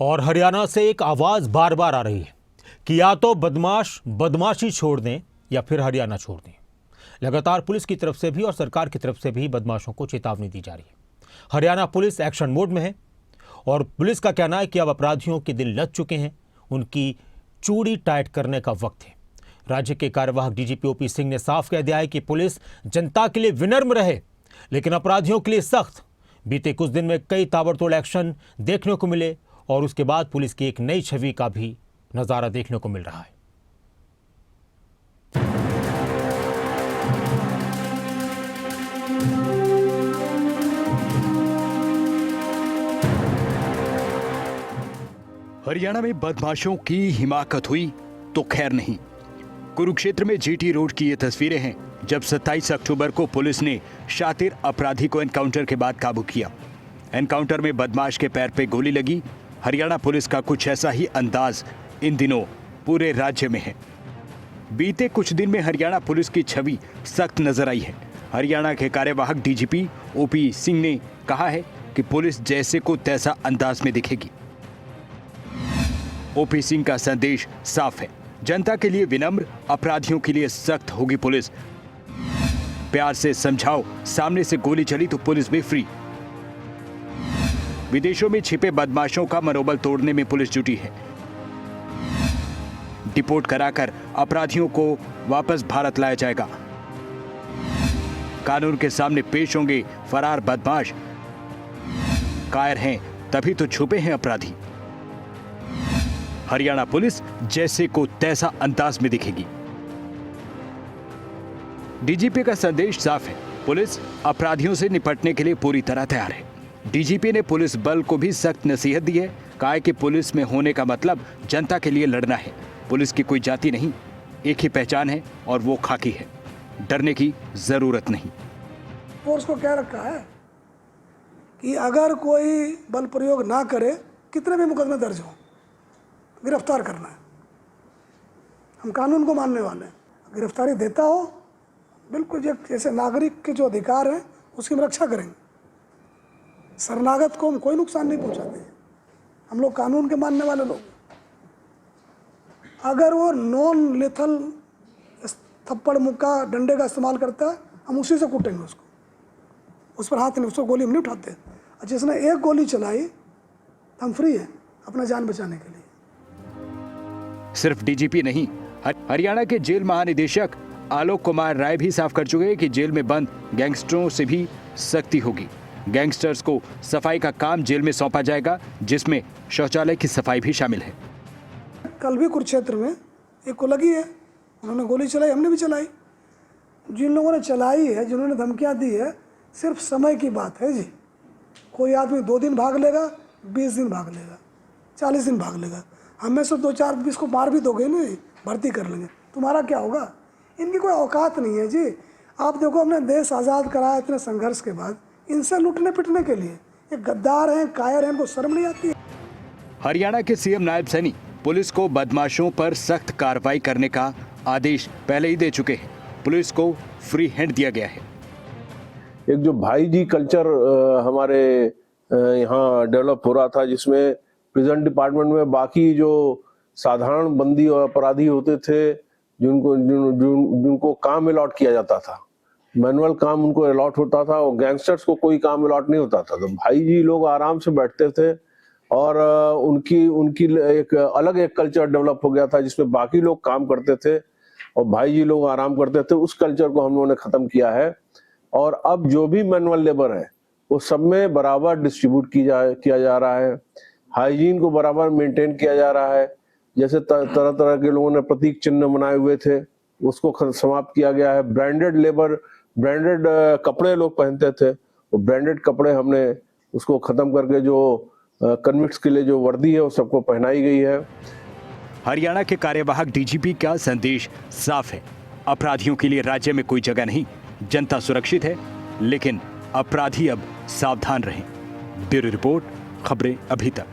और हरियाणा से एक आवाज बार बार आ रही है कि या तो बदमाश बदमाशी छोड़ दें या फिर हरियाणा छोड़ दें। लगातार पुलिस की तरफ से भी और सरकार की तरफ से भी बदमाशों को चेतावनी दी जा रही है। हरियाणा पुलिस एक्शन मोड में है और पुलिस का कहना है कि अब अपराधियों के दिल लग चुके हैं, उनकी चूड़ी टाइट करने का वक्त है। राज्य के कार्यवाहक डीजीपी ओपी सिंह ने साफ कह दिया है कि पुलिस जनता के लिए विनम्र रहे लेकिन अपराधियों के लिए सख्त। बीते कुछ दिन में कई ताबड़तोड़ एक्शन देखने को मिले और उसके बाद पुलिस की एक नई छवि का भी नजारा देखने को मिल रहा है। हरियाणा में बदमाशों की हिमाकत हुई तो खैर नहीं। कुरुक्षेत्र में जीटी रोड की ये तस्वीरें हैं जब 27 अक्टूबर को पुलिस ने शातिर अपराधी को एनकाउंटर के बाद काबू किया। एनकाउंटर में बदमाश के पैर पे गोली लगी। हरियाणा पुलिस का कुछ ऐसा ही अंदाज इन दिनों पूरे राज्य में है। बीते कुछ दिन में हरियाणा पुलिस की छवि सख्त नजर आई है। हरियाणा के कार्यवाहक डीजीपी ओपी सिंह ने कहा है कि पुलिस जैसे को तैसा अंदाज में दिखेगी। ओपी सिंह का संदेश साफ है, जनता के लिए विनम्र, अपराधियों के लिए सख्त होगी पुलिस। प्यार से समझाओ, सामने से गोली चली तो पुलिस भी फ्री। विदेशों में छिपे बदमाशों का मनोबल तोड़ने में पुलिस जुटी है। डिपोर्ट कराकर अपराधियों को वापस भारत लाया जाएगा। कानून के सामने पेश होंगे फरार बदमाश। कायर हैं तभी तो छुपे हैं अपराधी। हरियाणा पुलिस जैसे को तैसा अंदाज में दिखेगी। डीजीपी का संदेश साफ है, पुलिस अपराधियों से निपटने के लिए पूरी तरह तैयार है। डीजीपी ने पुलिस बल को भी सख्त नसीहत दी है। कहा है कि पुलिस में होने का मतलब जनता के लिए लड़ना है। पुलिस की कोई जाति नहीं, एक ही पहचान है और वो खाकी है। डरने की जरूरत नहीं। फोर्स को क्या रखा है कि अगर कोई बल प्रयोग ना करे, कितने भी मुकदमे दर्ज हो, गिरफ्तार करना है। हम कानून को मानने वाले हैं। गिरफ्तारी देता हो, बिल्कुल जैसे नागरिक के जो अधिकार हैं उसकी हम रक्षा करेंगे। शरणागत को हम कोई नुकसान नहीं पहुंचाते हैं। हम लोग कानून के मानने वाले लोग। अगर वो नॉन लेथल थप्पड़ मुक्का डंडे का इस्तेमाल करता है, हम उसी से कूटेंगे उसको। उस पर हाथ नहीं, उसको गोली हम नहीं उठाते। और जिसने एक गोली चलाई तो हम फ्री हैं अपना जान बचाने के लिए। सिर्फ डीजीपी नहीं, हरियाणा के जेल महानिदेशक आलोक कुमार राय भी साफ कर चुके हैं कि जेल में बंद गैंगस्टरों से भी सख्ती होगी। गैंगस्टर्स को सफाई का काम जेल में सौंपा जाएगा, जिसमें शौचालय की सफाई भी शामिल है। कल भी कुरुक्षेत्र में एक को लगी है, उन्होंने गोली चलाई, हमने भी चलाई। जिन लोगों ने चलाई है, जिन्होंने धमकियां दी है, सिर्फ समय की बात है जी। कोई आदमी 2 दिन भाग लेगा, 20 दिन भाग लेगा, 40 दिन भाग लेगा। हमें से 2-4 20 को मार भी दोगे नहीं, भर्ती कर लेंगे, तुम्हारा क्या होगा? इनकी कोई औकात नहीं है जी। आप देखो, हमने देश आज़ाद कराया इतने संघर्ष के बाद, इनसे लूटने पिटने के लिए ये गद्दार हैं, कायर हैं, इनको शर्म नहीं आती है। हरियाणा के सीएम नायब सैनी पुलिस को बदमाशों पर सख्त कार्रवाई करने का आदेश पहले ही दे चुके हैं। पुलिस को फ्री हैंड दिया गया है। एक जो भाई जी कल्चर हमारे यहाँ डेवलप हो रहा था, जिसमें प्रिजन डिपार्टमेंट में बाकी जो साधारण बंदी और अपराधी होते थे, जिनको काम अलॉट किया जाता था, मैनुअल काम उनको अलॉट होता था, और गैंगस्टर्स को कोई काम अलॉट नहीं होता था। तो भाई जी लोग आराम से बैठते थे और उनकी एक अलग एक कल्चर डेवलप हो गया था, जिसमें बाकी लोग काम करते थे और भाई जी लोग आराम करते थे। उस कल्चर को हम लोगों ने खत्म किया है और अब जो भी मैनुअल लेबर है वो सब में बराबर डिस्ट्रीब्यूट किया जा रहा है। हाइजीन को बराबर मेंटेन किया जा रहा है। जैसे तरह तरह के लोगों ने प्रतीक चिन्ह बनाए हुए थे, उसको समाप्त किया गया है। ब्रांडेड कपड़े लोग पहनते थे, वो ब्रांडेड कपड़े हमने उसको खत्म करके जो कन्विक्ट्स के लिए जो वर्दी है वो सबको पहनाई गई है। हरियाणा के कार्यवाहक डीजीपी का संदेश साफ है, अपराधियों के लिए राज्य में कोई जगह नहीं। जनता सुरक्षित है, लेकिन अपराधी अब सावधान रहें। ब्यूरो रिपोर्ट, खबरें अभी तक।